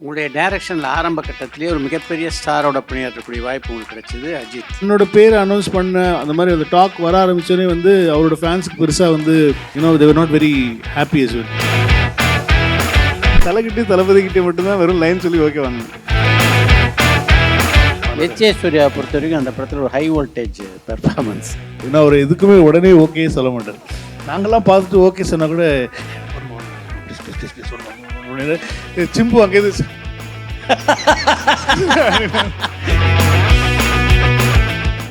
உங்களுடைய டைரக்ஷனில் ஆரம்ப கட்டத்திலேயே ஒரு மிகப்பெரிய ஸ்டாரோட பணியாற்றக்கூடிய வாய்ப்பு உங்களுக்கு கிடைச்சது அஜித். என்னோட பேர் அனௌன்ஸ் பண்ண அந்த மாதிரி அந்த டாக் வர ஆரம்பிச்சோடனே வந்து அவரோட ஃபேன்ஸுக்கு பெருசாக வந்து they're not very happy as well. தலைக்கிட்டே தளபதிக்கிட்டே மட்டும்தான் வெறும் லைன் சொல்லி ஓகே வாங்க. எச்ஏ சூர்யா பொறுத்த வரைக்கும் அந்த படத்தில் ஒரு ஹை வோல்டேஜ் பெர்ஃபார்மன்ஸ். ஏன்னா அவர் எதுக்குமே உடனே ஓகே சொல்ல மாட்டார். நாங்கள்லாம் பார்த்துட்டு ஓகே சொன்னால் கூட சிம்பு அங்கே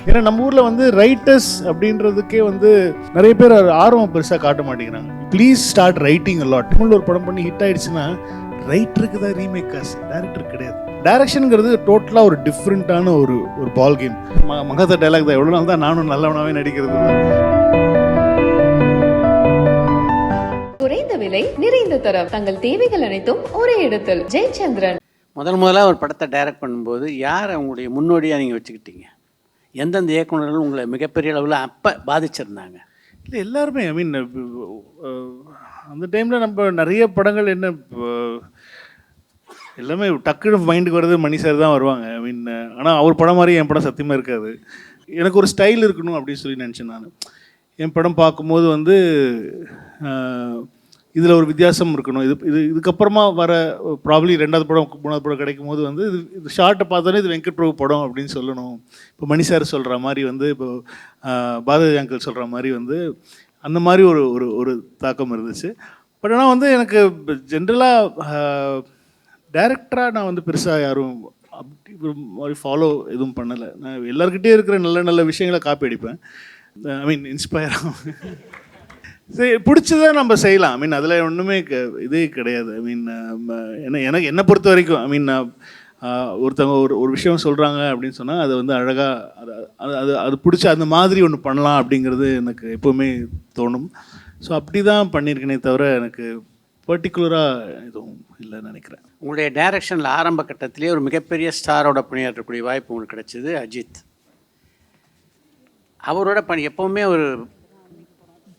ஏன்னா நம்ம ஊரில் வந்து ரைட்டர்ஸ் அப்படின்றதுக்கே வந்து நிறைய பேர் ஆர்வம் பெருசாக காட்ட மாட்டேங்கிறாங்க. Please start writing a lot. தமிழில் ஒரு படம் பண்ணி ஹிட் ஆயிடுச்சுன்னா ரைட்டருக்கு தான் ரீமேக் காசு, டேரக்டருக்கு கிடையாது. டைரக்ஷனுங்கிறது டோட்டலாக ஒரு டிஃப்ரெண்ட்டான ஒரு பால் கேம். மகாதா டைலாக் தான், எவ்வளோ நாள் தான் நானும் நல்லவனாகவே நடிக்கிறது தான். குறைந்த விலை நிறைந்த தரம், தங்கள் தேவைகள் அனைத்தும் ஒரே இடத்தில். ஜெயச்சந்திரன். முதலாக ஒரு படத்தை டைரக்ட் பண்ணும்போது யார் அவங்களுடைய முன்னோடியாக நீங்கள் வச்சுக்கிட்டீங்க? எந்தெந்த இயக்குநர்கள் உங்களை மிகப்பெரிய அளவில் அப்போ பாதிச்சிருந்தாங்க? இல்லை எல்லாருமே அந்த டைமில் நம்ம நிறைய படங்கள் என்ன எல்லாமே டக்குனு மைண்டுக்கு வர்றது மணி சார் தான் வருவாங்க. ஆனால் அவர் படம் மாதிரி என் படம் சத்தியமாக இருக்காது. எனக்கு ஒரு ஸ்டைல் இருக்கணும் அப்படின்னு சொல்லி நினச்சேன் நான். என் படம் பார்க்கும்போது வந்து இதில் ஒரு வித்தியாசம் இருக்கணும். இதுக்கப்புறமா வர ப்ராப்ளி 2வது படம் 3வது படம் கிடைக்கும் போது வந்து இது ஷார்ட்டை பார்த்தோன்னே இது வெங்கட் பிரபு படம் அப்படின்னு சொல்லணும். இப்போ மணி சார் சொல்கிற மாதிரி வந்து இப்போ பாரதி அங்கிள் சொல்கிற மாதிரி வந்து அந்த மாதிரி ஒரு தாக்கம் இருந்துச்சு. பட் ஆனால் வந்து எனக்கு ஜென்ரலாக டைரக்டராக நான் வந்து பெருசாக யாரும் அப்படி ஒரு மாதிரி ஃபாலோ எதுவும் பண்ணலை. நான் எல்லாருக்கிட்டே இருக்கிற நல்ல நல்ல விஷயங்களை காப்பி அடிப்பேன். இன்ஸ்பயர் ஆகும். சரி, பிடிச்சதை நம்ம செய்யலாம். அதில் ஒன்றுமே இதே கிடையாது. என்னை பொறுத்த வரைக்கும் ஒருத்தவங்க ஒரு விஷயம் சொல்கிறாங்க அப்படின்னு சொன்னால் அதை வந்து அழகாக அது பிடிச்ச அந்த மாதிரி ஒன்று பண்ணலாம் அப்படிங்கிறது எனக்கு எப்போவுமே தோணும். ஸோ அப்படி தான் பண்ணியிருக்கேனே தவிர எனக்கு பர்டிகுலராக எதுவும் இல்லைன்னு நினைக்கிறேன். உங்களுடைய டைரக்ஷனில் ஆரம்ப கட்டத்திலேயே ஒரு மிகப்பெரிய ஸ்டாரோட பணியாற்றக்கூடிய வாய்ப்பு உங்களுக்கு கிடைச்சது அஜித். அவரோட எப்போவுமே ஒரு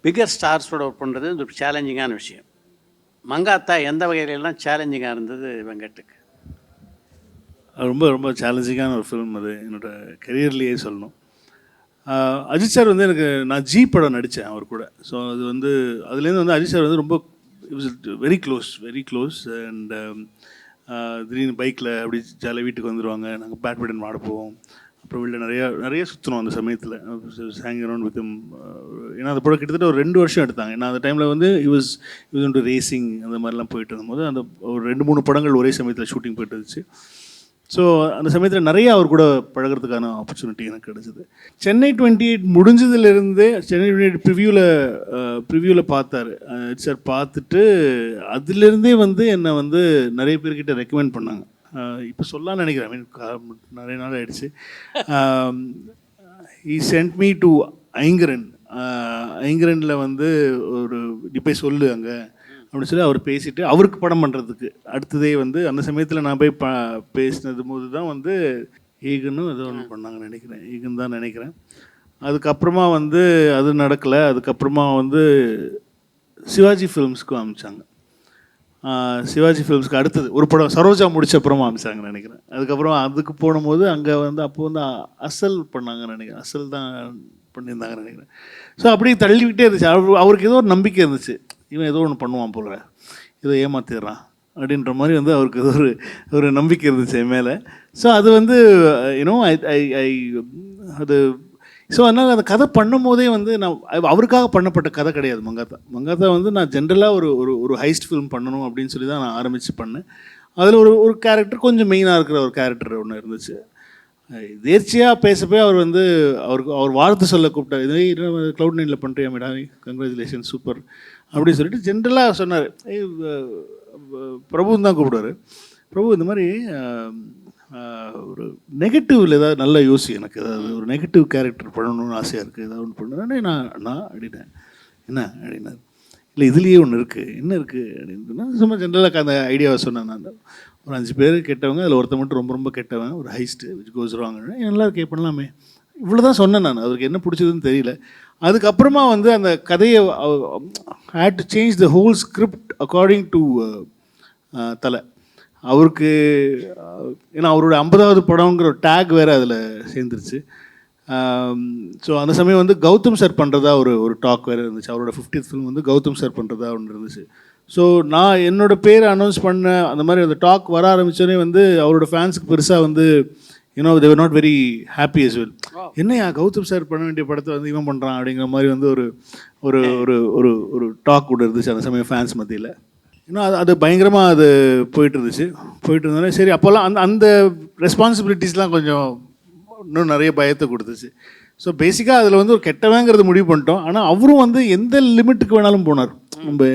பிகர் ஸ்டார்ஸோட ஒர்க் பண்ணுறது ஒரு சேலஞ்சிங்கான விஷயம். மங்காத்தா எந்த வகையிலெல்லாம் சேலஞ்சிங்காக இருந்தது வெங்கட்டுக்கு? ரொம்ப ரொம்ப சேலஞ்சிங்கான ஒரு ஃபிலிம் அது, என்னோடய கெரியர்லேயே சொல்லணும். அஜித் சார் வந்து நான் ஜி படம் நடித்தேன் அவர் கூட. ஸோ அது வந்து அதுலேருந்து வந்து அஜித் சார் வந்து ரொம்ப வெரி க்ளோஸ் அண்ட் திடீர்னு பைக்கில் அப்படி ஜாலியாக வீட்டுக்கு வந்துடுவாங்க. நாங்கள் பேட்மிண்டன் ஆட போவோம். அப்புறம் வீட்டில் நிறைய சுற்றணும் அந்த சமயத்தில். Hang around with him. ஏன்னா அந்த படம் கிட்டத்தட்ட ஒரு 2 வருஷம் எடுத்தாங்க. ஏன்னா அந்த டைமில் வந்து இவஸ் டு ரேசிங் அந்த மாதிரிலாம் போயிட்டு இருந்தபோது அந்த ஒரு 2-3 படங்கள் ஒரே சமயத்தில் ஷூட்டிங் போயிட்டு இருந்துச்சு. ஸோ அந்த சமயத்தில் நிறைய அவர் கூட பழகிறதுக்கான ஆப்பர்ச்சுனிட்டி எனக்கு கிடச்சிது. சென்னை 28 முடிஞ்சதுலேருந்தே சென்னை 28 ப்ரிவ்யூவில் பார்த்தாரு சார். பார்த்துட்டு அதுலேருந்தே வந்து என்னை வந்து நிறைய பேர்கிட்ட ரெக்கமெண்ட் பண்ணாங்க. இப்போ சொல்லலாம்னு நினைக்கிறேன், நிறைய நாள் ஆகிடுச்சு. ஈ சென்ட் மீ டு ஐங்கரனில் வந்து நீ போய் சொல்லு அங்கே அப்படின்னு சொல்லி அவர் பேசிவிட்டு அவருக்கு படம் பண்ணுறதுக்கு அடுத்ததே வந்து அந்த சமயத்தில் நான் போய் பேசினது போது தான் வந்து ஈகனும் ஏதோ ஒன்று பண்ணாங்கன்னு நினைக்கிறேன். ஈகன் தான் நினைக்கிறேன். அதுக்கப்புறமா வந்து அது நடக்கலை. அதுக்கப்புறமா வந்து சிவாஜி ஃபிலிம்ஸ்க்கும் அனுப்பிச்சாங்க. சிவாஜி ஃபிலிம்ஸ்க்கு அடுத்தது ஒரு படம் சரோஜா முடித்த அப்புறமா அனுப்பிச்சாங்கன்னு நினைக்கிறேன். அதுக்கப்புறம் அதுக்கு போகும்போது அங்கே வந்து அப்போ வந்து அசல் பண்ணாங்கன்னு நினைக்கிறேன். அசல் தான் பண்ணியிருந்தாங்கன்னு நினைக்கிறேன். ஸோ அப்படி தள்ளிக்கிட்டே இருந்துச்சு. அவருக்கு ஏதோ ஒரு நம்பிக்கை இருந்துச்சு, இவன் ஏதோ ஒன்று பண்ணுவான் போல, ஏதோ ஏமாத்திடுறான் அப்படின்ற மாதிரி வந்து அவருக்கு ஏதோ ஒரு நம்பிக்கை இருந்துச்சு என் மேலே. ஸோ அது வந்து அது ஸோ அதனால் அந்த கதை பண்ணும் போதே வந்து நான் அவருக்காக பண்ணப்பட்ட கதை கிடையாது மங்காத்தா வந்து நான் ஜென்ரலாக ஒரு ஹைஸ்ட் ஃபிலிம் பண்ணணும் அப்படின்னு சொல்லி தான் நான் ஆரம்பித்து பண்ணேன். அதில் ஒரு கேரக்டர் கொஞ்சம் மெயினாக இருக்கிற ஒரு கேரக்டர் ஒன்று இருந்துச்சு. தேர்ச்சியாக பேசப்போ அவர் வந்து அவர் வாழ்த்து சொல்ல கூப்பிட்டார். இதே Cloud9 பண்ணுறியா மேடா, கங்க்ராச்சுலேஷன் சூப்பர் அப்படின்னு சொல்லிட்டு ஜென்ரலாக சொன்னார். பிரபுன்னு தான் கூப்பிடுவார். பிரபு இந்த மாதிரி ஒரு நெகட்டிவில் ஏதாவது நல்லா யோசி, எனக்கு ஏதாவது ஒரு நெகட்டிவ் கேரக்டர் பண்ணணும்னு ஆசையாக இருக்குது, ஏதாவது ஒன்று பண்ணணுன்னே நான் அப்படின்னேன். என்ன அப்படின்னாரு. இல்லை இதுலேயே ஒன்று இருக்குது, என்ன இருக்குது அப்படின்னு சும்மா ஜென்ரலாக அந்த ஐடியாவை சொன்னேன். நான் ஒரு 5 பேர் கெட்டவங்க, அதில் ஒருத்த மட்டும் ரொம்ப ரொம்ப கெட்டவன், ஒரு ஹைஸ்ட்டு விச் கோஸ் ராங். நல்லா இருக்கே பண்ணலாமே, இவ்வளோ தான் சொன்னேன் நான். அவருக்கு என்ன பிடிச்சதுன்னு தெரியல. அதுக்கப்புறமா வந்து அந்த கதையை had to change the whole script according to Thala. அவருக்கு ஏன்னா அவரோட 50வது படங்கிற ஒரு டேக் வேறு அதில் சேர்ந்துருச்சு. ஸோ அந்த சமயம் வந்து கௌதம் சார் பண்ணுறதா ஒரு டாக் வேறு இருந்துச்சு. அவரோட 50th ஃபிலிம் வந்து கௌதம் சார் பண்ணுறதா ஒன்று இருந்துச்சு. ஸோ நான் என்னோடய பேரை அனௌன்ஸ் பண்ண அந்த மாதிரி அந்த டாக் வர ஆரம்பித்தோடனே வந்து அவரோட ஃபேன்ஸுக்கு பெருசாக வந்து they were not very happy as well. என்னையா கௌதம் சார் பண்ண வேண்டிய படத்தை வந்து இவன் பண்ணுறான் அப்படிங்கிற மாதிரி வந்து ஒரு ஒரு ஒரு ஒரு ஒரு டாக் கூட இருந்துச்சு அந்த சமயம் ஃபேன்ஸ் மத்தியில். இன்னும் அது பயங்கரமாக அது போயிட்டு இருந்தோடனே சரி அப்போல்லாம் அந்த ரெஸ்பான்சிபிலிட்டிஸ்லாம் கொஞ்சம் இன்னும் நிறைய பயத்தை கொடுத்துச்சு. ஸோ பேசிக்காக அதில் வந்து ஒரு கெட்டவங்கிறது முடிவு பண்ணிட்டோம். ஆனால் அவரும் வந்து எந்த லிமிட்டுக்கு வேணாலும் போனார். நம்ம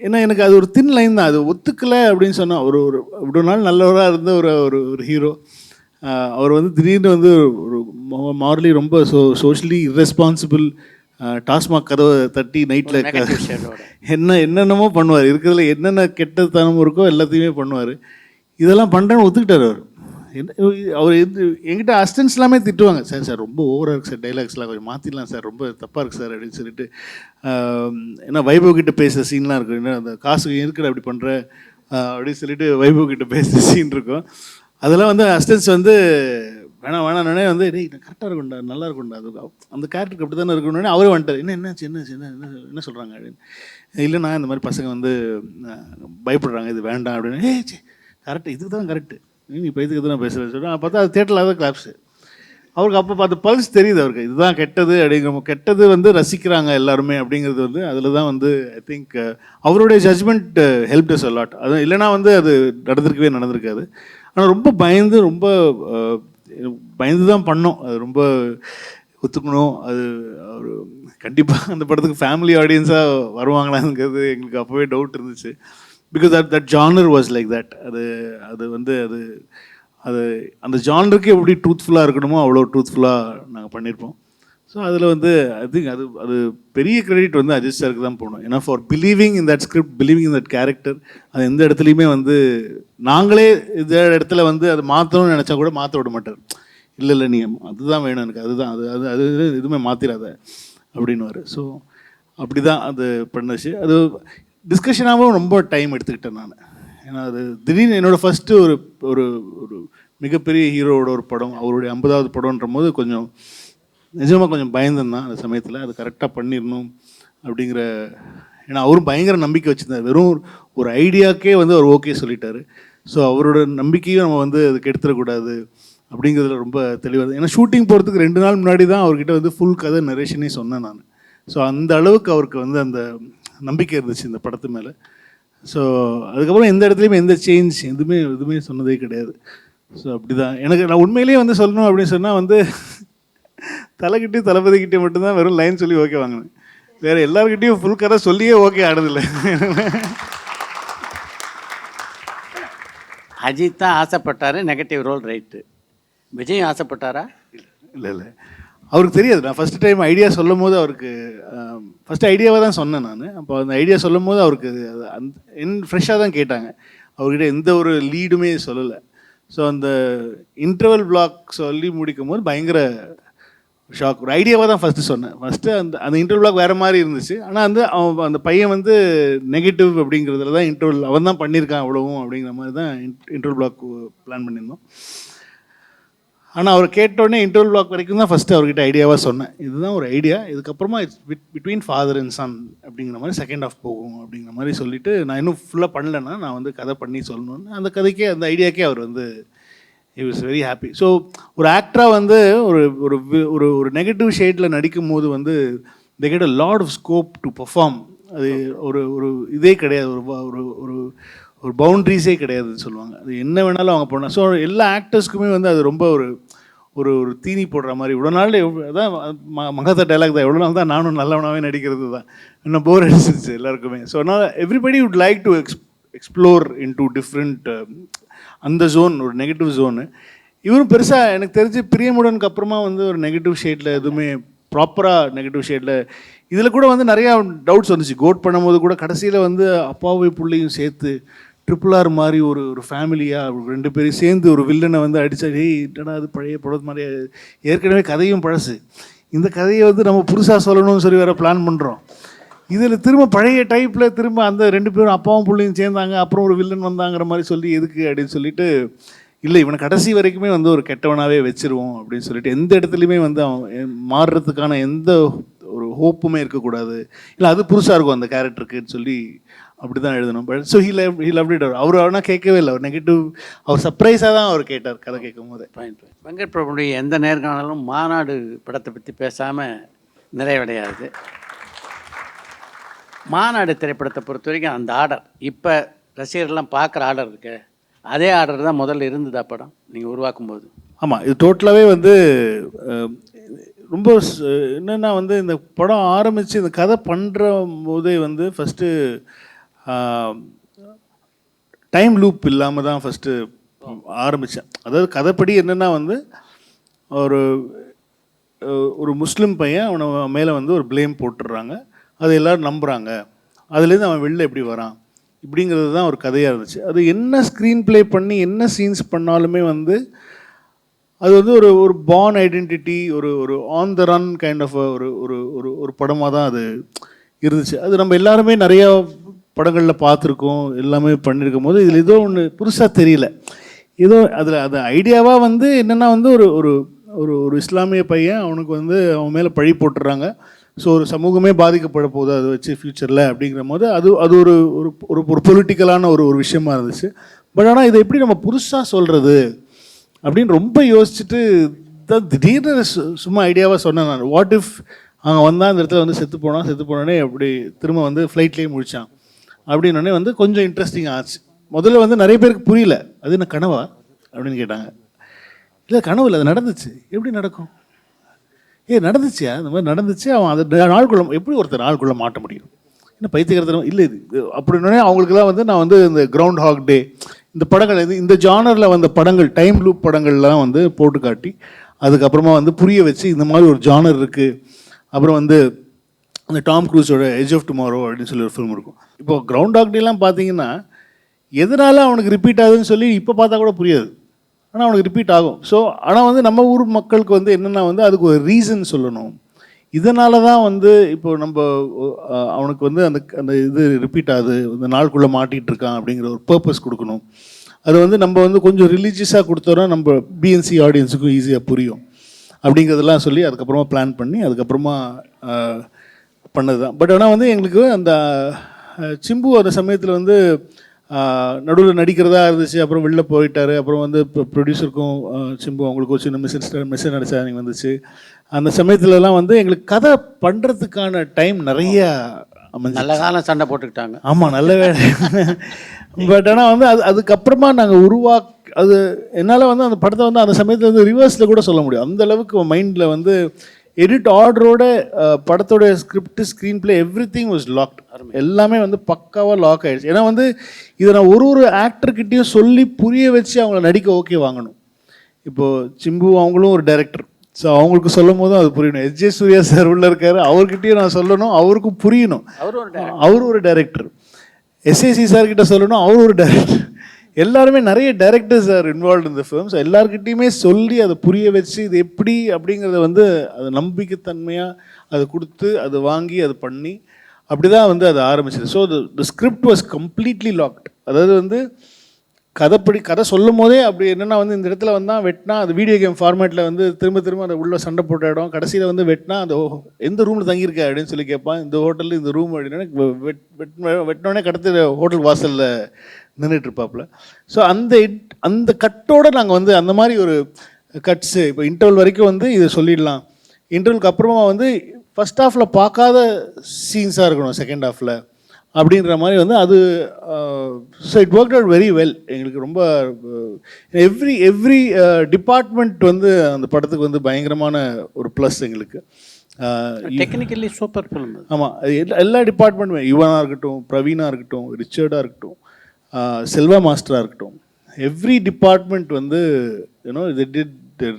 ஏன்னா எனக்கு அது ஒரு தின் லைன் தான். அது ஒத்துக்கலை அப்படின்னு சொன்னால் ஒரு நாள் நல்லவராக இருந்த ஒரு ஹீரோ அவர் வந்து திடீர்னு வந்து ஒரு மாரலி ரொம்ப சோஷியலி இர்ரெஸ்பான்சிபிள் டாஸ்மாக் கதவை தட்டி நைட்டில் என்னென்னமோ பண்ணுவார். இருக்கிறதுல என்னென்ன கெட்டத்தனமும் இருக்கோ எல்லாத்தையுமே பண்ணுவார். இதெல்லாம் பண்ணுறேன்னு ஒத்துக்கிட்டார் அவர். அவர் என்கிட்ட அசிஸ்டன்ஸ் எல்லாமே திட்டுவாங்க, சார் ரொம்ப ஓவராக இருக்குது சார், டைலாக்ஸ்லாம் கொஞ்சம் மாற்றிடலாம் சார், ரொம்ப தப்பாக இருக்குது சார் அப்படின்னு சொல்லிட்டு. ஏன்னா வைபவ் கிட்ட பேசுகிற சீன்லாம் இருக்கும். ஏன்னா அந்த காசு இருக்கிற அப்படி பண்ணுற அப்படின்னு சொல்லிட்டு வைபவ் கிட்ட பேசுகிற சீன் இருக்கும். அதெல்லாம் வந்து அசிஸ்டன்ஸ் வந்து வேணாம் வந்து டேய் கரெக்டாக இருக்கும்டா, நல்லா இருக்கும்டா, அது அந்த கேரக்டருக்கு அப்படி தானே இருக்கணும்னே அவரே வந்துட்டார். என்ன சொல்கிறாங்க அப்படின்னு. இல்லைண்ணா இந்த மாதிரி பசங்க வந்து பயப்படுறாங்க, இது வேண்டாம் அப்படின்னு. கரெக்டு, இதுக்கு தான் கரெக்டு, நீ இப்போ இதுக்கு தான் பேசுகிறேன்னு சொல்லிட்டு பார்த்தா அது தேட்டரில் தான் கிளாப்ஸு. அவருக்கு அப்போ பார்த்து பல்ஸ் தெரியுது அவருக்கு, இதுதான் கெட்டது அப்படிங்கிற கெட்டது வந்து ரசிக்கிறாங்க எல்லாருமே அப்படிங்கிறது வந்து அதில் தான் வந்து ஐ திங்க் அவருடைய judgment help us a lot. அது இல்லைனா வந்து அது நடந்திருக்காது. ஆனால் ரொம்ப பயந்து தான் பண்ணோம். அது ரொம்ப ஒத்துக்கணும். அது ஒரு கண்டிப்பாக அந்த படத்துக்கு ஃபேமிலி ஆடியன்ஸாக வருவாங்களாங்கிறது எங்களுக்கு அப்போவே டவுட் இருந்துச்சு. Because that genre was like that. அது வந்து அது அந்த ஜானருக்கு எப்படி ட்ரூத்ஃபுல்லாக இருக்கணுமோ அவ்வளோ ட்ரூத்ஃபுல்லாக நாங்கள் பண்ணியிருப்போம். ஸோ அதில் வந்து ஐ திங்க் அது பெரிய கிரெடிட் வந்து அஜித் சாருக்கு தான் போகணும். ஏன்னா for believing in that script, believing in that character, அது எந்த இடத்துலையுமே வந்து நாங்களே இந்த இடத்துல வந்து அது மாற்றணும்னு நினச்சா கூட மாற்ற விட மாட்டார். இல்லை நீ அதுதான் வேணும் எனக்கு, அதுதான் அது எதுவுமே மாற்றிடாத அப்படின்னுவார். ஸோ அப்படி தான் அது பண்ணுச்சு. அது டிஸ்கஷனாகவும் ரொம்ப டைம் எடுத்துக்கிட்டேன் நான். ஏன்னா அது திடீர்னு என்னோடய ஃபஸ்ட்டு ஒரு ஒரு மிகப்பெரிய ஹீரோவோட ஒரு படம், அவருடைய 50வது படம்ன்ற போது கொஞ்சம் நிஜமாக கொஞ்சம் பயந்தேன் தான் அந்த சமயத்தில். அது கரெக்டாக பண்ணிடணும் அப்படிங்கிற, ஏன்னா அவரும் பயங்கர நம்பிக்கை வச்சுருந்தார். வெறும் ஒரு ஐடியாக்கே வந்து அவர் ஓகே சொல்லிட்டார். ஸோ அவரோட நம்பிக்கையும் நம்ம வந்து அதுக்கு எடுத்துடக்கூடாது அப்படிங்கிறதுல ரொம்ப தெளிவாக. ஏன்னா ஷூட்டிங் போகிறதுக்கு 2 நாள் முன்னாடி தான் அவர்கிட்ட வந்து ஃபுல் கதை நரேஷனே சொன்னேன் நான். ஸோ அந்த அளவுக்கு அவருக்கு வந்து அந்த நம்பிக்கை இருந்துச்சு இந்த படத்து மேலே. ஸோ அதுக்கப்புறம் எந்த இடத்துலையுமே எந்த சேஞ்ச் எதுவுமே சொன்னதே கிடையாது. ஸோ அப்படி தான் நான் உண்மையிலேயே வந்து சொல்லணும் அப்படின்னு சொன்னால் வந்து தலைக்கிட்டே தளபதிக்கிட்டே மட்டும்தான் வெறும் லைன் சொல்லி ஓகே வாங்கினேன். வேறு எல்லாருக்கிட்டையும் ஃபுல் கதை சொல்லியே ஓகே ஆனதில்லை. அஜித் தான் ஆசைப்பட்டார் நெகட்டிவ் ரோல், ரைட்டு. விஜயும் ஆசைப்பட்டாரா? இல்லை அவருக்கு தெரியாது. நான் ஃபஸ்ட்டு டைம் ஐடியா சொல்லும் போது அவருக்கு ஃபஸ்ட்டு ஐடியாவை தான் சொன்னேன் நான். அப்போ அந்த ஐடியா சொல்லும் போது அவருக்கு ஃப்ரெஷ்ஷாக தான் கேட்டாங்க. அவர்கிட்ட எந்த ஒரு லீடுமே சொல்லலை. ஸோ அந்த இன்டர்வல் பிளாக் சொல்லி முடிக்கும் போது பயங்கர ஷாக். ஒரு ஐடியாவாக தான் ஃபஸ்ட்டு சொன்னேன். ஃபஸ்ட்டு அந்த இன்டர்வல் பிளாக் வேறு மாதிரி இருந்துச்சு. ஆனால் வந்து அந்த பையன் வந்து நெகட்டிவ் அப்படிங்கிறதுல தான் இன்டர்வல் அவன் தான் பண்ணியிருக்கான் அவ்வளவும் அப்படிங்கிற மாதிரி தான் இன்டர்வல் பிளாக் பிளான் பண்ணியிருந்தோம். ஆனால் அவர் கேட்டோடனே இன்டர்வல் பிளாக் வரைக்கும் தான் ஃபஸ்ட்டு அவர்கிட்ட ஐடியாவாக சொன்னேன். இதுதான் ஒரு ஐடியா, இதுக்கப்புறமா it's between father and son அப்படிங்கிற மாதிரி செகண்ட் ஆஃப் போகும் அப்படிங்கிற மாதிரி சொல்லிவிட்டு நான் இன்னும் ஃபுல்லாக பண்ணலைன்னா நான் வந்து கதை பண்ணி சொல்லணுன்னு அந்த கதைக்கே அந்த ஐடியாக்கே அவர் வந்து he was very happy. So ஒரு ஆக்டராக வந்து ஒரு ஒரு ஒரு நெகட்டிவ் ஷேடில் நடிக்கும் போது வந்து they get a lot of scope to perform. அது ஒரு இதே கிடையாது, ஒரு ஒரு பவுண்ட்ரிஸே கிடையாதுன்னு சொல்லுவாங்க. அது என்ன வேணாலும் அவங்க பண்ணலாம். ஸோ எல்லா ஆக்டர்ஸ்க்குமே வந்து அது ரொம்ப ஒரு ஒரு தீனி போடுற மாதிரி இவ்வளோ நாள் அதான் மகாதா டைலாக் தான், எவ்வளோ நாள் தான் நானும் நல்லவனாகவே நடிக்கிறது தான், இன்னும் போர் அடிச்சிருச்சு எல்லாருக்குமே. ஸோ அதனால் everybody would like to explore in to different அந்த ஜோன், ஒரு நெகட்டிவ் ஜோனு. இவரும் பெருசாக எனக்கு தெரிஞ்சு பிரியமுடனுக்கு அப்புறமா வந்து ஒரு நெகட்டிவ் ஷேடில் எதுவுமே ப்ராப்பராக நெகட்டிவ் ஷேடில் இதில் கூட வந்து நிறையா டவுட்ஸ் வந்துச்சு. கோட் பண்ணும்போது கூட கடைசியில் வந்து அப்பாவை பிள்ளையும் சேர்த்து RRR மாதிரி ஒரு ஃபேமிலியாக 2 பேரும் சேர்ந்து ஒரு வில்லனை வந்து அடித்தா, என்னடா அது பழைய படம் மாதிரி, ஏற்கனவே கதையும் பழசு, இந்த கதையை வந்து நம்ம புதுசாக சொல்லணும்னு சொல்லி வேறு பிளான் பண்ணுறோம். இதில் திரும்ப பழைய டைப்பில் திரும்ப அந்த 2 பேரும் அப்பாவும் பிள்ளையும் சேர்ந்தாங்க, அப்புறம் ஒரு வில்லன் வந்தாங்கிற மாதிரி சொல்லி எதுக்கு அப்படின்னு சொல்லிட்டு, இல்லை இவனை கடைசி வரைக்குமே வந்து ஒரு கெட்டவனாகவே வச்சிருவோம் அப்படின்னு சொல்லிட்டு எந்த இடத்துலையுமே வந்து அவன் மாறுறதுக்கான எந்த ஒரு ஹோப்புமே இருக்கக்கூடாது, இல்லை அது புதுசாக இருக்கும் அந்த கேரக்டருக்குன்னு சொல்லி அப்படி தான் எழுதணும். But so he love it. அவர் ஆனால் கேட்கவே இல்லை, அவர் நெகட்டிவ், அவர் சர்ப்ரைஸாக தான் அவர் கேட்டார் கதை கேட்கும் போது. வெங்கட் பிரபுடைய எந்த நேர்காணலும் மாநாடு படத்தை பற்றி பேசாமல் நிறைவடையாது. மாநாடு திரைப்படத்தை பொறுத்த வரைக்கும் அந்த ஆர்டர், இப்போ ரசிகர்கள்லாம் பார்க்குற ஆர்டர் இருக்கு, அதே ஆர்டர் தான் முதல்ல இருந்ததா படம் நீங்கள் உருவாக்கும் போது? ஆமாம், இது டோட்டலாகவே வந்து ரொம்ப என்னென்னா வந்து இந்த படம் ஆரம்பித்து இந்த கதை பண்ணுற போதே வந்து ஃபஸ்ட்டு டைம் லூப் இல்லாமல் தான் ஃபஸ்ட்டு ஆரம்பித்தேன். அதாவது கதைப்படி என்னென்னா வந்து ஒரு ஒரு முஸ்லீம் பையன் அவனை மேலே வந்து ஒரு ப்ளேம் போட்டுடுறாங்க, அதை எல்லோரும் நம்புகிறாங்க, அதுலேருந்து அவன் வெளில எப்படி வரான் இப்படிங்கிறது தான் ஒரு கதையாக இருந்துச்சு. அது என்ன ஸ்க்ரீன் ப்ளே பண்ணி என்ன சீன்ஸ் பண்ணாலுமே வந்து அது வந்து ஒரு ஒரு பார்ன் ஐடென்டிட்டி, ஒரு ஒரு on the run kind of ஒரு ஒரு ஒரு ஒரு படமாக தான் அது இருந்துச்சு. அது நம்ம எல்லாருமே நிறையா படங்களில் பார்த்துருக்கோம், எல்லாமே பண்ணியிருக்கும் போது இதில் ஏதோ ஒன்று புதுசாக தெரியல. ஏதோ அதில் அது ஐடியாவாக வந்து என்னென்னா வந்து ஒரு ஒரு ஒரு ஒரு இஸ்லாமிய பையன், அவனுக்கு வந்து அவன் மேலே பழி போட்டுடுறாங்க, ஸோ ஒரு சமூகமே பாதிக்கப்பட போகுது அதை வச்சு ஃப்யூச்சரில் அப்படிங்கிற போது அது அது ஒரு ஒரு ஒரு பொலிட்டிக்கலான ஒரு ஒரு விஷயமா இருந்துச்சு. பட் ஆனால் இதை எப்படி நம்ம புதுசாக சொல்கிறது அப்படின்னு ரொம்ப யோசிச்சுட்டு தான் திடீர்னு சும்மா ஐடியாவாக சொன்னேன் நான். வாட் இஃப் அங்கே வந்தால் அந்த இடத்துல வந்து செத்து போனோடனே அப்படி திரும்ப வந்து ஃப்ளைட்லேயே முடித்தான் அப்படின்னோடனே வந்து கொஞ்சம் இன்ட்ரெஸ்டிங் ஆச்சு. முதல்ல வந்து நிறைய பேருக்கு புரியல, அது என்ன கனவா அப்படின்னு கேட்டாங்க. இல்லை கனவு இல்லை, அது நடந்துச்சு. எப்படி நடக்கும்? நடந்துச்சியா? இந்த மாதிரி நடந்துச்சு. அவன் அந்த நாளுக்குள்ளே எப்படி ஒருத்தர் நாளுக்குள்ளே மாட்ட முடியும்? என்ன பைத்தியக்காரத்தனம் இல்லை இது அப்படின்னே அவங்களுக்குலாம் வந்து நான் வந்து இந்த கிரவுண்ட் ஹாக் டே இந்த படங்கள் இந்த ஜானரில் வந்த படங்கள், டைம் லூப் படங்கள்லாம் வந்து போட்டு காட்டி அதுக்கப்புறமா வந்து புரிய வச்சு இந்த மாதிரி ஒரு ஜானர் இருக்குது. அப்புறம் வந்து அந்த டாம் க்ரூஸோட எட்ஜ் ஆஃப் டுமாரோ அப்படின்னு சொல்லி ஒரு ஃபிலிம் இருக்கும். இப்போ கிரவுண்ட் ஹாக் டேலாம் பார்த்தீங்கன்னா எதனால அவனுக்கு ரிப்பீட் ஆகுதுன்னு சொல்லி இப்போ பார்த்தா கூட புரியாது, ஆனால் அவனுக்கு ரிப்பீட் ஆகும். ஸோ ஆனால் வந்து நம்ம ஊர் மக்களுக்கு வந்து என்னென்னா வந்து அதுக்கு ஒரு ரீசன் சொல்லணும். இதனால தான் வந்து இப்போ நம்ம அவனுக்கு வந்து அந்த அந்த இது ரிப்பீட் ஆகுது, இந்த நாளுக்குள்ளே மாட்டிகிட்டு இருக்கான் அப்படிங்கிற ஒரு பர்பஸ் கொடுக்கணும். அது வந்து நம்ம வந்து கொஞ்சம் ரிலீஜியஸாக கொடுத்தோன்னா நம்ம பிஎன்சி ஆடியன்ஸுக்கும் ஈஸியாக புரியும் அப்படிங்கிறதெல்லாம் சொல்லி அதுக்கப்புறமா பிளான் பண்ணி அதுக்கப்புறமா பண்ணது தான். பட் ஆனால் வந்து எங்களுக்கு அந்த சிம்பு அந்த சமயத்தில் வந்து நடுவில் நடிக்கிறதா இருந்துச்சு, அப்புறம் வெளில போயிட்டார். அப்புறம் வந்து இப்போ ப்ரொடியூசருக்கும் சிம்பு அவங்களுக்கும் சின்ன மிஸ் அண்டர்ஸ்டாண்டிங் வந்துச்சு. அந்த சமயத்துலலாம் வந்து எங்களுக்கு கதை பண்ணுறதுக்கான டைம் நிறையா அமைஞ்சு நல்ல காலம் சண்டை போட்டுக்கிட்டாங்க. ஆமாம், நல்ல வேலை. பட் ஆனால் வந்து அதுக்கப்புறமா நாங்கள் அது என்னால் வந்து அந்த படத்தை வந்து அந்த சமயத்தில் வந்து ரிவர்ஸில் கூட சொல்ல முடியும். அந்த அளவுக்கு மைண்டில் வந்து எடிட் ஆர்டரோட படத்தோட script, screen play, every thing was locked. எல்லாமே வந்து பக்காவாக லாக் ஆகிடுச்சு. ஏன்னா வந்து இதை நான் ஒரு ஆக்டர்கிட்டையும் சொல்லி புரிய வச்சு அவங்கள நடிக்க ஓகே வாங்கணும். இப்போது சிம்பு அவங்களும் ஒரு டைரக்டர், ஸோ அவங்களுக்கு சொல்லும் போதும் அது புரியணும். எஸ்.ஜே. சூர்யா சார் உள்ள இருக்காரு, அவர்கிட்டையும் நான் சொல்லணும், அவருக்கும் புரியணும், அவர் ஒரு டைரக்டர். எஸ்.ஏ.சி. சார்கிட்ட சொல்லணும், அவர் ஒரு டைரக்டர். எல்லாருமே நிறைய டைரக்டர்ஸ் ஆர் இன்வால்வ் இந்த ஃபிலிம்ஸ். எல்லாருக்கிட்டையுமே சொல்லி அதை புரிய வச்சு இது எப்படி அப்படிங்கிறத வந்து அது நம்பிக்கைத்தன்மையாக அதை கொடுத்து அதை வாங்கி அதை பண்ணி அப்படி தான் வந்து அது ஆரம்பிச்சது. So the script was completely locked. அதாவது வந்து கதை சொல்லும் போதே அப்படி என்னென்னா வந்து இந்த இடத்துல வந்தால் வெட்டினா அது வீடியோ கேம் ஃபார்மேட்டில் வந்து திரும்ப அதை உள்ள சண்டை போட்ட இடம், கடைசியில் வந்து வெட்டினா அந்த எந்த ரூமில் தங்கியிருக்க அப்படின்னு சொல்லி கேட்பான். இந்த ஹோட்டலில் இந்த ரூம் அப்படின்னா வெட்டினோடனே கடத்து ஹோட்டல் வாசலில் நின்றுட்டுருப்பாப்புல. ஸோ அந்த கட்டோடு நாங்கள் வந்து அந்த மாதிரி ஒரு கட்ஸு இப்போ இன்டர்வல் வரைக்கும் வந்து இதை சொல்லிடலாம். இன்டர்வலுக்கு அப்புறமா வந்து ஃபஸ்ட் ஹாஃபில் பார்க்காத சீன்ஸாக இருக்கணும் செகண்ட் ஹாஃபில் அப்படின்ற மாதிரி வந்து அது. So it work out very well. எங்களுக்கு ரொம்ப எவ்ரி டிபார்ட்மெண்ட் வந்து அந்த படத்துக்கு வந்து பயங்கரமான ஒரு ப்ளஸ் எங்களுக்கு. Technically super film. ஆமாம், எல்லா டிபார்ட்மெண்ட்டுமே, யுவனாக இருக்கட்டும், பிரவீனாக இருக்கட்டும், ரிச்சர்டாக இருக்கட்டும், செல்வா மாஸ்டராக இருக்கட்டும், எவ்ரி டிபார்ட்மெண்ட் வந்து you know they did their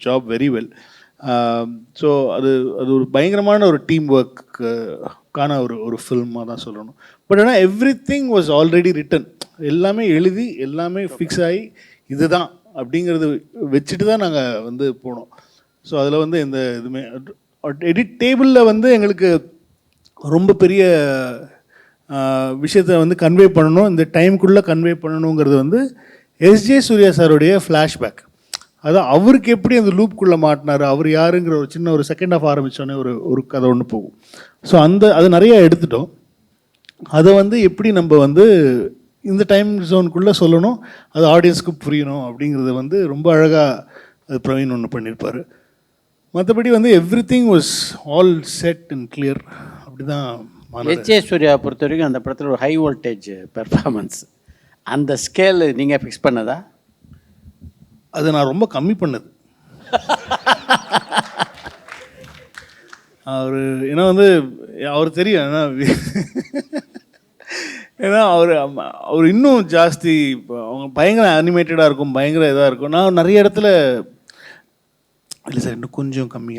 job very well. So அது ஒரு பயங்கரமான ஒரு டீம் ஒர்க்கான ஒரு ஃபில்மாக தான் சொல்லணும். பட் ஆனால் everything was already written. எல்லாமே எழுதி எல்லாமே ஃபிக்ஸ் ஆகி இதுதான் அப்படிங்கிறது வச்சுட்டு தான் நாங்கள் வந்து போனோம். ஸோ அதில் வந்து எந்த இதுவுமே எடிட் டேபிளில் வந்து எங்களுக்கு ரொம்ப பெரிய விஷயத்தை வந்து கன்வே பண்ணணும், இந்த டைமுக்குள்ளே கன்வே பண்ணணுங்கிறது வந்து எஸ்ஜே சூர்யா சாருடைய ஃப்ளாஷ்பேக். அதான் அவருக்கு எப்படி அந்த லூப்புக்குள்ளே மாட்டினார், அவர் யாருங்கிற ஒரு சின்ன ஒரு செகண்ட் ஆஃப் ஆரம்பித்தோடனே ஒரு கதை ஒன்று போகும். ஸோ அது நிறையா எடுத்துட்டோம். அதை வந்து எப்படி நம்ம வந்து இந்த டைம் ஜோனுக்குள்ளே சொல்லணும், அது ஆடியன்ஸ்க்கு புரியணும் அப்படிங்கிறது வந்து ரொம்ப அழகாக அது பிரவீன் ஒன்று பண்ணியிருப்பார். மற்றபடி வந்து every thing was all set and clear. அப்படி தான் எச்ஏ சூர்யா பொறுத்த வரைக்கும் அந்த படத்தில் ஒரு ஹை வோல்டேஜ் பெர்ஃபார்மன்ஸ், அந்த ஸ்கேல் நீங்கள் ஃபிக்ஸ் பண்ணதா? அது நான் ரொம்ப கம்மி பண்ணது. அவர் ஏன்னா வந்து அவர் தெரியும், ஏன்னா அவர் இன்னும் ஜாஸ்தி அவங்க பயங்கர அனிமேட்டடாக இருக்கும், பயங்கர இதாக இருக்கும். நான் நிறைய இடத்துல இல்லை சார் இன்னும் கொஞ்சம் கம்மி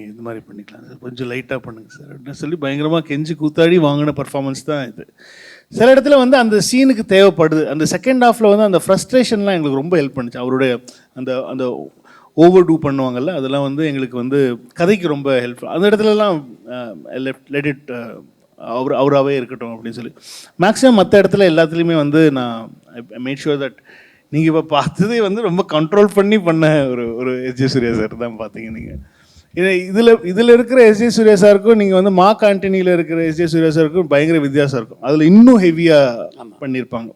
இந்த மாதிரி பண்ணிக்கலாம் சார், கொஞ்சம் லைட்டாக பண்ணுங்கள் சார் அப்படின்னு சொல்லி பயங்கரமாக கெஞ்சி கூத்தாடி வாங்கின பர்ஃபார்மன்ஸ் தான் இது. சில இடத்துல வந்து அந்த சீனுக்கு தேவைப்படுது. அந்த செகண்ட் ஹாஃபில் வந்து அந்த ஃப்ரஸ்ட்ரேஷன்லாம் எங்களுக்கு ரொம்ப ஹெல்ப் பண்ணிச்சு. அவருடைய அந்த ஓவர் டூ பண்ணுவாங்கல்ல, அதெல்லாம் வந்து எங்களுக்கு வந்து கதைக்கு ரொம்ப ஹெல்ப். அந்த இடத்துலலாம் லெட் இட் அவராகவே இருக்கட்டும் அப்படின்னு சொல்லி மேக்ஸிமம் மற்ற இடத்துல எல்லாத்துலேயுமே வந்து நான் மேட் ஷுர் தட் நீங்கள் இப்போ பார்த்ததே வந்து ரொம்ப கண்ட்ரோல் பண்ணி பண்ண ஒரு எஸ்ஜே சூர்யா சார் தான் பார்த்தீங்க நீங்கள். இதில் இருக்கிற எஸ்ஜே சூர்யா சாருக்கும் நீங்கள் வந்து மார்க் ஆண்டனியில் இருக்கிற எஸ்ஜே சூர்யா சாருக்கும் பயங்கர வித்தியாசம் இருக்கும். அதில் இன்னும் ஹெவியாக பண்ணியிருப்பாங்க.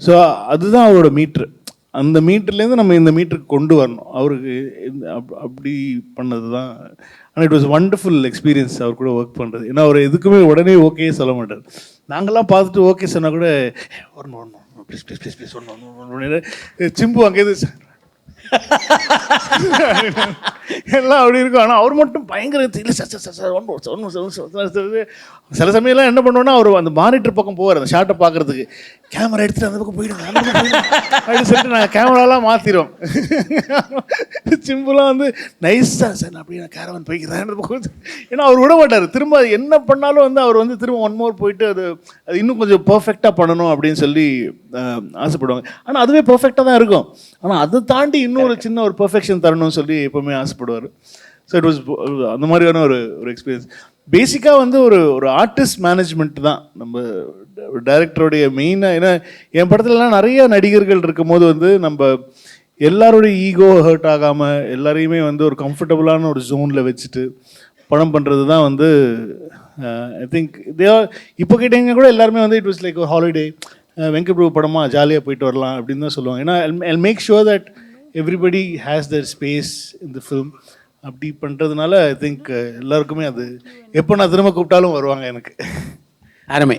ஸோ அதுதான் அவரோட மீட்ரு. அந்த மீட்டர்லேருந்து நம்ம இந்த மீட்டருக்கு கொண்டு வரணும். அவருக்கு அப்படி பண்ணது தான். ஆனால் இட் வாஸ் ஒண்டர்ஃபுல் எக்ஸ்பீரியன்ஸ் அவர் கூட ஒர்க் பண்ணுறது. ஏன்னா அவர் எதுக்குமே உடனே ஓகே சொல்ல மாட்டார். நாங்கள்லாம் பார்த்துட்டு ஓகே சொன்னால் கூட வரணும் ப்ளீஸ் ப்ளீஸ் ப்ளீஸ் ப்ளீஸ் ஒன்று சிம்பு அங்கேயே எல்லாம் அப்படி இருக்கும். ஆனால் அவர் மட்டும் பயங்கர இல்லை சார் ஒன்று சில சமயம்லாம் என்ன பண்ணுவோன்னா அவர் அந்த மானிட்டர் பக்கம் போவார் அந்த ஷார்ட்டை பார்க்குறதுக்கு. கேமரா எடுத்துகிட்டு அந்த பக்கம் போயிடுங்க அப்படின்னு சொல்லிட்டு நாங்கள் கேமராலாம் மாற்றிடுவோம். சிம்பிளாக வந்து நைஸாக சார் நான் அப்படியே நான் கேரவன் போய்க்கிறேன். ஏன்னா அவர் விட மாட்டார். திரும்ப என்ன பண்ணாலும் வந்து அவர் வந்து திரும்ப ஒன் மோர் போயிட்டு அது இன்னும் கொஞ்சம் பர்ஃபெக்டாக பண்ணணும் அப்படின்னு சொல்லி ஆசைப்படுவாங்க. ஆனால் அதுவே பர்ஃபெக்டாக தான் இருக்கும். ஆனால் அதை தாண்டி இன்னும் ஒரு சின்ன ஒரு பர்ஃபெக்ஷன் தரணும்னு சொல்லி எப்போவுமே ஆசைப்படுவார். ஸோ இட் வாஸ் அந்த மாதிரியான ஒரு எக்ஸ்பீரியன்ஸ். பேசிக்காக வந்து ஒரு ஆர்டிஸ்ட் மேனேஜ்மெண்ட் தான் நம்ம டைரக்டருடைய மெயினாக. ஏன்னா என் படத்துலலாம் நிறைய நடிகர்கள் இருக்கும் போது வந்து நம்ம எல்லாருடைய ஈகோ ஹர்ட் ஆகாமல் எல்லாரையுமே வந்து ஒரு கம்ஃபர்டபுளான ஒரு ஜோனில் வச்சுட்டு படம் பண்ணுறது தான் வந்து ஐ திங்க் இப்போ கேட்டீங்க கூட எல்லாருமே வந்து இட் வாஸ் லைக் ஒரு ஹாலிடே, வெங்கட் பிரபு படமாக ஜாலியாக போயிட்டு வரலாம் அப்படின்னு தான் சொல்லுவாங்க. ஏன்னா I make sure that everybody has their space in the film. அப்படி பண்ணுறதுனால ஐ திங்க் எல்லாருக்குமே அது எப்போ நான் திரும்ப கூப்பிட்டாலும் வருவாங்க எனக்கு. அருமை.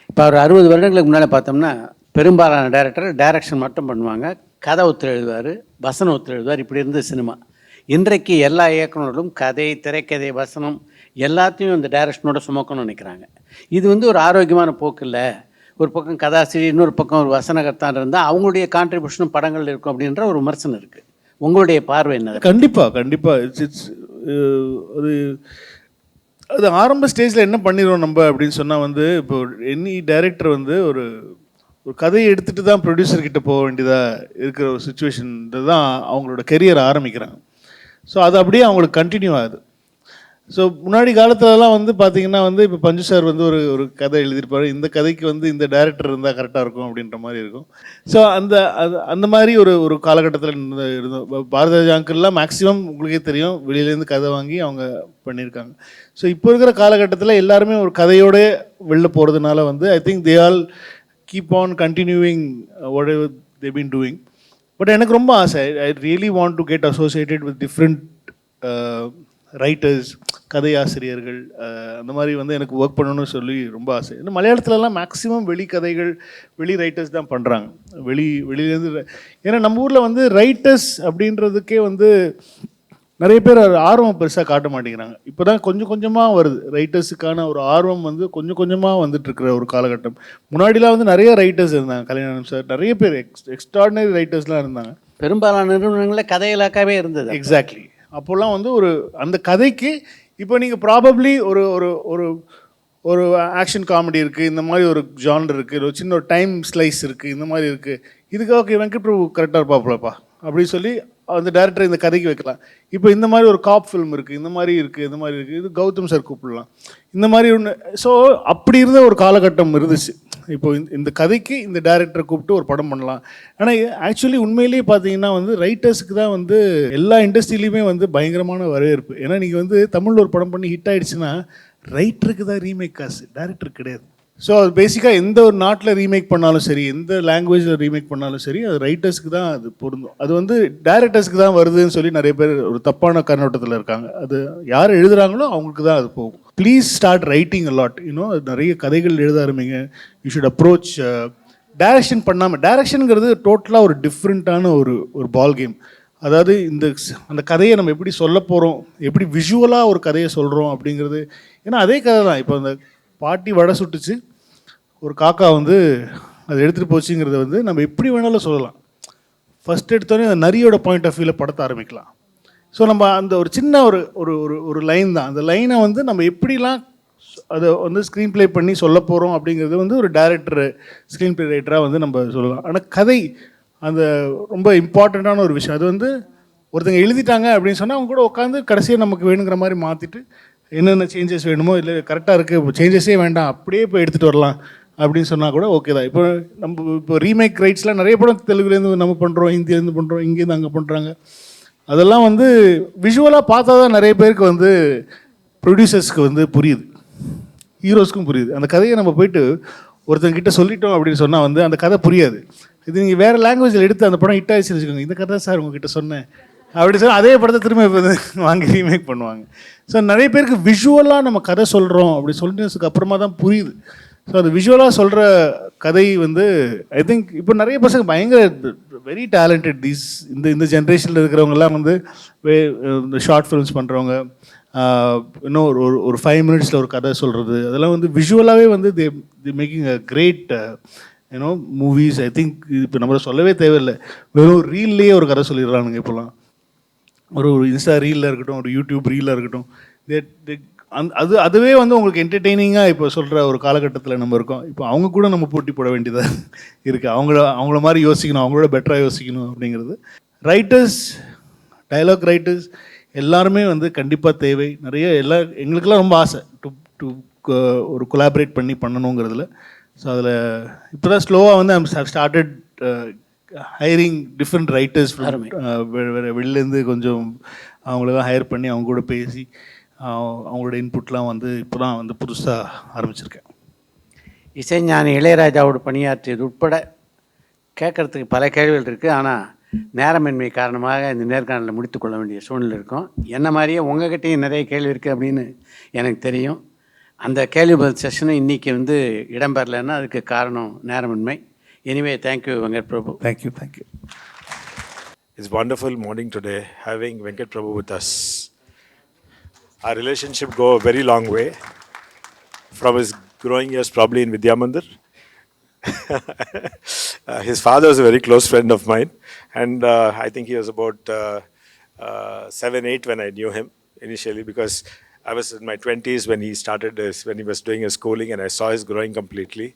இப்போ ஒரு 60 வருடங்களுக்கு முன்னால் பார்த்தோம்னா பெரும்பாலான டைரக்ஷன் மட்டும் பண்ணுவாங்க, கதை ஒத்து எழுதுவார், வசனம் ஒத்து எழுதுவார், இப்படி இருந்த சினிமா. இன்றைக்கு எல்லா இயக்குநர்களும் கதை, திரைக்கதை, வசனம் எல்லாத்தையும் இந்த டைரக்ஷனோட சுமக்கணும்னு நினைக்கிறாங்க. இது வந்து ஒரு ஆரோக்கியமான போக்கு இல்லை. ஒரு பக்கம் கதாசிரியர், இன்னொரு பக்கம் ஒரு வசனகர்த்தான் இருந்தால் அவங்களுடைய கான்ட்ரிபியூஷனும் படங்கள் இருக்கும் அப்படின்ற ஒரு விமர்சனம் இருக்குது. உங்களுடைய பார்வை என்ன? கண்டிப்பாக இட்ஸ் அது ஆரம்ப ஸ்டேஜில் என்ன பண்ணிடுவோம் நம்ம அப்படின்னு சொன்னால் வந்து இப்போ எனி டைரக்டர் வந்து ஒரு கதையை எடுத்துகிட்டு தான் ப்ரொடியூசர்கிட்ட போக வேண்டியதாக இருக்கிற ஒரு சுச்சுவேஷன் தான் அவங்களோட கெரியரை ஆரம்பிக்கிறாங்க. ஸோ அது அப்படியே அவங்களுக்கு கண்டினியூ ஆகுது. ஸோ முன்னாடி காலத்துலலாம் வந்து பார்த்திங்கன்னா வந்து இப்போ பஞ்சு சார் வந்து ஒரு கதை எழுதியிருப்பார், இந்த கதைக்கு வந்து இந்த டைரக்டர் இருந்தால் கரெக்டாக இருக்கும் அப்படின்ற மாதிரி இருக்கும். ஸோ அந்த மாதிரி ஒரு காலகட்டத்தில் இருந்தோம். பாரதிராஜா அங்கிள்லாம் மேக்ஸிமம் உங்களுக்கே தெரியும் வெளியிலேருந்து கதை வாங்கி அவங்க பண்ணியிருக்காங்க. ஸோ இப்போ இருக்கிற காலகட்டத்தில் எல்லாருமே ஒரு கதையோடு வெளில போகிறதுனால வந்து I think they all keep on continuing whatever they been doing. But எனக்கு ரொம்ப ஆசை, I really want to get associated with different writers, கதையாசிரியர்கள், அந்த மாதிரி வந்து எனக்கு ஒர்க் பண்ணணும்னு சொல்லி ரொம்ப ஆசை. இன்னும் மலையாளத்துலலாம் மேக்ஸிமம் வெளி கதைகள் வெளி ரைட்டர்ஸ் தான் பண்ணுறாங்க. வெளியிலேருந்து ஏன்னா நம்ம ஊரில் வந்து ரைட்டர்ஸ் அப்படின்றதுக்கே வந்து நிறைய பேர் ஆர்வம் பெருசாக காட்ட மாட்டேங்கிறாங்க. இப்போ தான் கொஞ்சம் கொஞ்சமாக வருது ரைட்டர்ஸுக்கான ஒரு ஆர்வம் வந்து கொஞ்சம் கொஞ்சமாக வந்துட்டுருக்கிற ஒரு காலகட்டம். முன்னாடிலாம் வந்து நிறைய ரைட்டர்ஸ் இருந்தாங்க, கல்யாணம் சார், நிறைய பேர் எக்ஸ்ட்ராடினரி ரைட்டர்ஸ்லாம் இருந்தாங்க. பெரும்பாலான நிறுவனங்களில் கதை இலாக்காவே இருந்தது. எக்ஸாக்ட்லி. அப்போல்லாம் வந்து அந்த கதைக்கு இப்போ நீங்கள் ப்ராபப்ளி ஒரு ஆக்ஷன் காமெடி இருக்குது, இந்த மாதிரி ஒரு ஜானர் இருக்குது, ஒரு சின்ன ஒரு டைம் ஸ்லைஸ் இருக்குது, இந்த மாதிரி இருக்குது, இதுக்கு ஓகே வெங்கட் பிரபு கரெக்டாக இருப்பாப்புலப்பா அப்படின்னு சொல்லி அந்த டேரக்டர் இந்த கதைக்கு வைக்கலாம். இப்போ இந்த மாதிரி ஒரு காப் ஃபிலிம் இருக்குது, இந்த மாதிரி இருக்குது, இது கௌதம் சார் கூப்பிடலாம். இந்த மாதிரி ஒன்று. ஸோ அப்படி இருந்த ஒரு காலகட்டம் இருந்துச்சு. இப்போ இந்த கதைக்கு இந்த டேரக்டரை கூப்பிட்டு ஒரு படம் பண்ணலாம். ஆனால் ஆக்சுவலி உண்மையிலேயே பார்த்தீங்கன்னா வந்து ரைட்டர்ஸுக்கு தான் வந்து எல்லா இண்டஸ்ட்ரியிலையுமே வந்து பயங்கரமான வரவேற்பு. ஏன்னா நீங்கள் வந்து தமிழில் ஒரு படம் பண்ணி ஹிட் ஆகிடுச்சுன்னா ரைட்டருக்கு தான் ரீமேக் காசு, டேரக்டர் கிடையாது. ஸோ அது பேசிக்காக எந்த ஒரு நாட்டில் ரீமேக் பண்ணாலும் சரி, எந்த லாங்குவேஜில் ரீமேக் பண்ணாலும் சரி, அது ரைட்டர்ஸ்க்கு தான் அது பொருந்தும். அது வந்து டேரக்டர்ஸ்க்கு தான் வருதுன்னு சொல்லி நிறைய பேர் ஒரு தப்பான கண்ணோட்டத்தில் இருக்காங்க. அது யார் எழுதுகிறாங்களோ அவங்களுக்கு தான் அது போகும். Please start writing a lot. நிறைய கதைகள் எழுத ஆரம்பிங்க. யூ ஷுட் அப்ரோச் டைரக்ஷன் பண்ணாமல். டைரக்ஷனுங்கிறது டோட்டலாக ஒரு டிஃப்ரெண்ட்டான ஒரு பால் கேம். அதாவது அந்த கதையை நம்ம எப்படி சொல்ல போகிறோம், எப்படி விஷுவலாக ஒரு கதையை சொல்கிறோம் அப்படிங்கிறது. ஏன்னா அதே கதை தான். இப்போ அந்த பாட்டி வடை சுட்டுச்சு, ஒரு காக்கா வந்து அதை எடுத்துகிட்டு போச்சுங்கிறத வந்து நம்ம எப்படி வேணாலும் சொல்லலாம். ஃபஸ்ட் எடுத்தோடனே அந்த நரியோட பாயிண்ட் ஆஃப் வியூவில் படத்தை ஆரம்பிக்கலாம். ஸோ நம்ம அந்த ஒரு சின்ன ஒரு லைன் தான். அந்த லைனை வந்து நம்ம எப்படிலாம் அதை வந்து ஸ்க்ரீன் ப்ளே பண்ணி சொல்ல போகிறோம் அப்படிங்கிறது வந்து ஒரு டைரக்டர், ஸ்க்ரீன் ப்ளே ரைட்டராக வந்து நம்ம சொல்லலாம். ஆனால் கதை அந்த ரொம்ப இம்பார்ட்டண்ட்டான ஒரு விஷயம். அது வந்து ஒருத்தங்க எழுதிட்டாங்க அப்படின்னு சொன்னால் அவங்க கூட உட்காந்து கடைசியாக நமக்கு வேணுங்கிற மாதிரி மாற்றிட்டு என்னென்ன சேஞ்சஸ் வேணுமோ, இல்லை கரெக்டாக இருக்குது சேஞ்சஸே வேண்டாம் அப்படியே இப்போ எடுத்துகிட்டு வரலாம் அப்படின்னு சொன்னால் கூட ஓகே தான். இப்போ ரீமேக் ரைட்ஸ்லாம் நிறைய படம் தெலுங்குலேருந்து நம்ம பண்ணுறோம், ஹிந்திலேருந்து பண்ணுறோம், இங்கேருந்து அங்கே பண்ணுறாங்க. அதெல்லாம் வந்து விஷுவலாக பார்த்தா தான் நிறைய பேருக்கு வந்து ப்ரொடியூசர்ஸ்க்கு வந்து புரியுது, ஹீரோஸ்க்கும் புரியுது. அந்த கதையை நம்ம போயிட்டு ஒருத்தங்கிட்ட சொல்லிட்டோம் அப்படின்னு சொன்னால் வந்து அந்த கதை புரியாது. இது நீங்கள் வேறு லாங்குவேஜில் எடுத்து அந்த படம் ஹிட் ஆகிடுச்சு வச்சுக்கோங்க, இந்த கதை சார் உங்ககிட்ட சொன்னேன் அப்படி சொன்னால் அதே படத்தை திரும்ப இப்போ வாங்கி ரீமேக் பண்ணுவாங்க. ஸோ நிறைய பேருக்கு விஷுவலாக நம்ம கதை சொல்கிறோம் அப்படி சொல்லிட்டதுக்கு அப்புறமா தான் புரியுது. ஸோ அது விஷுவலாக சொல்கிற கதை வந்து ஐ திங்க் இப்போ நிறைய பசங்க பயங்கர வெரி டேலண்டட். இந்த ஜென்ரேஷனில் இருக்கிறவங்கெல்லாம் வந்து இந்த ஷார்ட் ஃபிலிம்ஸ் பண்ணுறவங்க, இன்னும் ஒரு 5 மினிட்ஸில் ஒரு கதை சொல்கிறது, அதெல்லாம் வந்து விஷுவலாகவே வந்து the making a great movies. I think இப்போ நம்மளை சொல்லவே தேவையில்லை, வெறும் ரீல்லையே ஒரு கதை சொல்லிடுறானுங்க இப்போலாம். ஒரு இன்ஸ்டா ரீலில் இருக்கட்டும், ஒரு யூடியூப் ரீலில் இருக்கட்டும், அதுவே வந்து உங்களுக்கு என்டர்டெய்னிங்காக இப்போ சொல்கிற ஒரு காலகட்டத்தில் நம்ம இருக்கோம். இப்போ அவங்க கூட நம்ம போட்டி போட வேண்டியதாக இருக்குது. அவங்கள மாதிரி யோசிக்கணும், அவங்களோட பெட்டராக யோசிக்கணும் அப்படிங்கிறது. ரைட்டர்ஸ், டைலாக் ரைட்டர்ஸ் எல்லாருமே வந்து கண்டிப்பாக தேவை. நிறைய எங்களுக்கெல்லாம் ரொம்ப ஆசை டு ஒரு கொலாபரேட் பண்ணி பண்ணணுங்கிறதுல. ஸோ அதில் இப்போ தான் ஸ்லோவாக வந்து I'm started hiring different writers வெளிலேருந்து கொஞ்சம் அவங்களெல்லாம் ஹையர் பண்ணி அவங்க கூட பேசி அவங்களோட இன்புட்லாம் வந்து இப்போ தான் வந்து புதுசாக ஆரம்பிச்சிருக்கேன். இசைஞானி இளையராஜாவோடு பணியாற்றியது உட்பட கேட்குறதுக்கு பல கேள்விகள் இருக்குது. ஆனால் நேரமின்மை காரணமாக இந்த நேர்காணலை முடித்துக்கொள்ள வேண்டிய சூழ்நிலை இருக்கும். என்ன மாதிரியே உங்ககிட்டையும் நிறைய கேள்வி இருக்குது அப்படின்னு எனக்கு தெரியும். அந்த கேள்வி பதில் செஷனும் இன்றைக்கி வந்து இடம்பெறலைன்னா அதுக்கு காரணம் நேரமின்மை. Anyway, thank you, Venkat Prabhu. Thank you. It's wonderful morning today having Venkat Prabhu with us. Our relationship go a very long way. From his growing years probably in Vidya Mandir. His father was a very close friend of mine, and I think he was about 7-8 when I knew him initially, because I was in my 20s when when he was doing his schooling, and I saw his growing completely.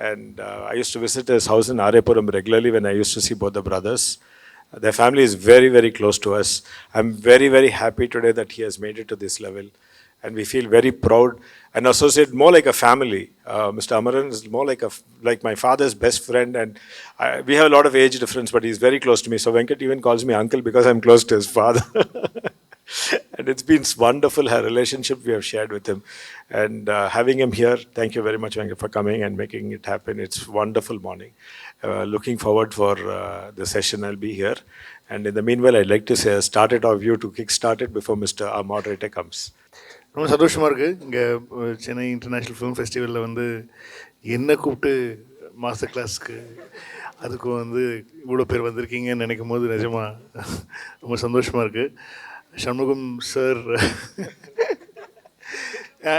And I used to visit his house in Arepuram regularly when I used to see both the brothers. Their family is very, very close to us. I'm very, very happy today that he has made it to this level. And we feel very proud and associate more like a family. Mr. Amaran is more like my father's best friend. And we have a lot of age difference, but he's very close to me. So Venkat even calls me uncle because I'm close to his father. And it's been wonderful, our relationship we have shared with him. And having him here, thank you very much, Venkat, for coming and making it happen. It's wonderful morning. Looking forward for the session. I'll be here. And in the meanwhile, I'd like to say, start it off you to kickstart it before our moderator comes. ரொம்ப சந்தோஷமாக இருக்குது. இங்கே Chennai international film ஃபெஸ்டிவலில் வந்து என்ன கூப்பிட்டு master கிளாஸ்க்கு அதுக்கும் வந்து இவ்வளோ பேர் வந்திருக்கீங்கன்னு நினைக்கும் போது நிஜமாக ரொம்ப சந்தோஷமாக இருக்குது. சண்முகம் சார்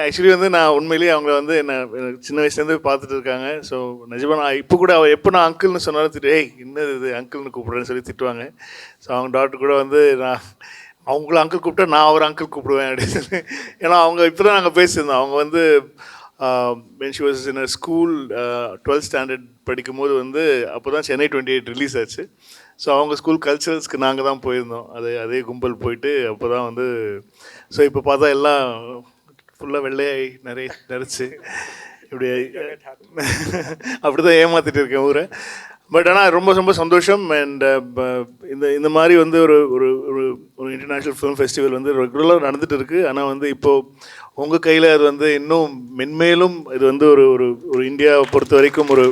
ஆக்சுவலி வந்து நான் உண்மையிலேயே அவங்க வந்து என்ன சின்ன வயசுலேருந்து பார்த்துட்டு இருக்காங்க. ஸோ நிஜமாக நான் இப்போ கூட எப்போ நான் அங்கிள்னு சொன்னாலும் திட்டு, ஏய் என்னது இது அங்கிள்னு கூப்பிட்றேன்னு சொல்லி திட்டுவாங்க. ஸோ அவங்க டாக்டர் கூட வந்து நான் அவங்கள அங்கிள் கூப்பிட்டா நான் அவர் அங்கிள் கூப்பிடுவேன் அப்படின்னு சொல்லி. ஏன்னா அவங்க இப்போ தான் நாங்கள் பேசியிருந்தோம். அவங்க வந்து when she was in a school 12th standard படிக்கும்போது வந்து அப்போ தான் சென்னை 28 ரிலீஸ் ஆச்சு. ஸோ அவங்க ஸ்கூல் கல்ச்சரல்ஸ்க்கு நாங்கள் தான் போயிருந்தோம். அதே கும்பல் போயிட்டு அப்போ தான் வந்து ஸோ இப்போ பார்த்தா எல்லாம் ஃபுல்லாக வெள்ளையாகி நிறைச்சு இப்படி அப்படி தான் ஏமாற்றிட்டு இருக்கேன் ஊரை. பட் ஆனால் ரொம்ப ரொம்ப சந்தோஷம். அண்ட் இந்த மாதிரி வந்து ஒரு ஒரு ஒரு இன்டர்நேஷ்னல் ஃபிலிம் ஃபெஸ்டிவல் வந்து ரெகுலராக நடந்துகிட்டு இருக்குது. ஆனால் வந்து இப்போது உங்கள் கையில் அது வந்து இன்னும் மென்மேலும் இது வந்து ஒரு ஒரு ஒரு இந்தியாவை பொறுத்த வரைக்கும் ஒரு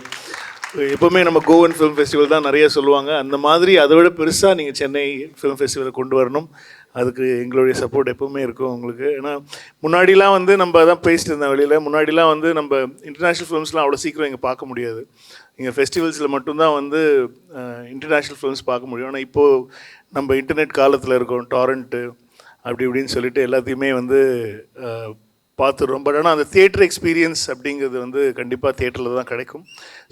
எப்போவுமே நம்ம கோவன் ஃபிலிம் ஃபெஸ்டிவல் தான் நிறைய சொல்லுவாங்க. அந்த மாதிரி அதை விட பெருசாக நீங்கள் சென்னை ஃபிலிம் ஃபெஸ்டிவலை கொண்டு வரணும். அதுக்கு எங்களுடைய சப்போர்ட் எப்போவுமே இருக்கும் உங்களுக்கு. ஏன்னா முன்னாடிலாம் வந்து நம்ம தான் பேசிட்டு இருந்தோம் வெளியில். முன்னாடிலாம் வந்து நம்ம இன்டர்நேஷ்னல் ஃபிலிம்ஸ்லாம் அவ்வளோ சீக்கிரம் இங்கே பார்க்க முடியாது. இங்கே ஃபெஸ்டிவல்ஸில் மட்டும்தான் வந்து இன்டர்நேஷ்னல் ஃபிலிம்ஸ் பார்க்க முடியும். ஆனால் இப்போது நம்ம இன்டர்நெட் காலத்தில் இருக்கோம், டாரண்ட்டு அப்படி இப்படின்னு சொல்லிட்டு எல்லாத்தையுமே வந்து பார்த்துடுறோம். பட் ஆனால் அந்த தியேட்டர் எக்ஸ்பீரியன்ஸ் அப்படிங்கிறது வந்து கண்டிப்பாக தியேட்டரில் தான் கிடைக்கும்.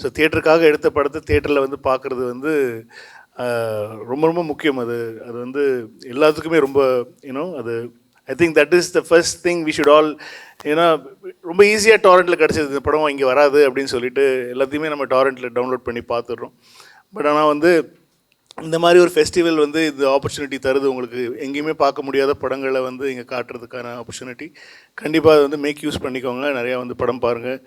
ஸோ தியேட்டருக்காக எடுத்த படத்தை தியேட்டரில் வந்து பார்க்குறது வந்து ரொம்ப ரொம்ப முக்கியம். அது வந்து எல்லாத்துக்குமே ரொம்ப அது I think that is the first thing we should all. ஏன்னா ரொம்ப ஈஸியாக டாரண்ட்டில் கிடச்சிது இந்த படம் இங்கே வராது அப்படின்னு சொல்லிட்டு எல்லாத்தையுமே நம்ம டாரண்ட்டில் டவுன்லோட் பண்ணி பார்த்துடுறோம். பட் ஆனால் வந்து இந்த மாதிரி ஒரு ஃபெஸ்டிவல் வந்து இந்த ஆப்பர்ச்சுனிட்டி தருது உங்களுக்கு. எங்கேயுமே பார்க்க முடியாத படங்களை வந்து இங்கே காட்டுறதுக்கான ஆப்பர்ச்சுனிட்டி. கண்டிப்பாக அதை வந்து மேக் யூஸ் பண்ணிக்கோங்க. நிறையா வந்து படம் பாருங்கள்.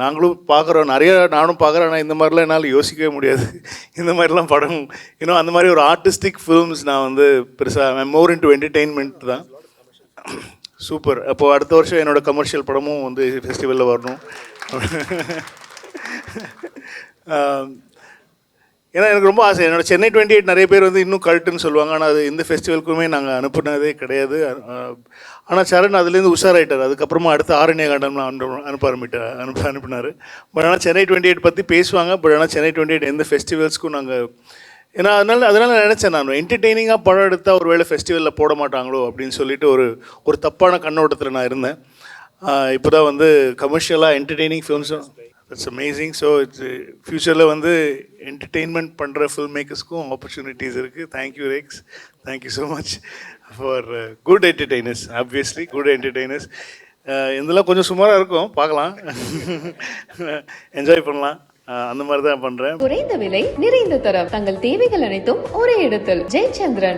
நாங்களும் பார்க்குறோம், நானும் பார்க்குறேன். ஆனால் இந்த மாதிரிலாம் என்னால் யோசிக்கவே முடியாது. இந்த மாதிரிலாம் படம் அந்த மாதிரி ஒரு ஆர்டிஸ்டிக் ஃபிலிம்ஸ் நான் வந்து பெருசாக மோர் இன்டு என்டர்டெயின்மெண்ட் தான். சூப்பர். அப்போது அடுத்த வருஷம் என்னோடய கமர்ஷியல் படமும் வந்து ஃபெஸ்டிவலில் வரணும். ஏன்னா எனக்கு ரொம்ப ஆசை. என்னோடய சென்னை 28 நிறைய பேர் வந்து இன்னும் கல்ட்டுன்னு சொல்லுவாங்க. ஆனால் அது இந்த ஃபெஸ்டிவலுக்குமே நாங்கள் அனுப்புனதே கிடையாது. ஆனால் சரண் அதுலேருந்து உஷாராயிட்டார். அதுக்கப்புறமா அடுத்த ஆரண்ய காண்டம்லாம் அனுப்பினார். பட் ஆனால் சென்னை 28 பற்றி பேசுவாங்க. பட் ஆனால் சென்னை 28 எந்த ஃபெஸ்டிவல்ஸ்க்கும் நாங்கள் ஏன்னா அதனால் நினச்சேன் நான் என்டர்டெய்னிங்காக படம் எடுத்தால் ஒரு வேளை ஃபெஸ்டிவலில் போட மாட்டாங்களோ அப்படின்னு சொல்லிட்டு ஒரு தப்பான கண்ணோட்டத்தில் நான் இருந்தேன். இப்போ தான் வந்து கமர்ஷியலாக என்டர்டெய்னிங் ஃபிலிம்ஸும் இட்ஸ் அமேசிங். ஸோ இட்ஸ் ஃப்யூச்சரில் வந்து என்டர்டெயின்மெண்ட் பண்ணுற ஃபில்ம் மேக்கர்ஸ்க்கும் ஆப்பர்ச்சுனிட்டிஸ் இருக்குது. Thank you Rex. Thank you so much for good entertainers. Obviously good entertainers. இதெல்லாம் கொஞ்சம் சுமாராக இருக்கும், பார்க்கலாம், என்ஜாய் பண்ணலாம். அந்த மாதிரி தான் பண்ணுறேன். குறைந்த விலை நிறைந்த தரம் தங்கள் தேவைகள் அனைத்தும் ஒரே இடத்தில். ஜெயச்சந்திரன்.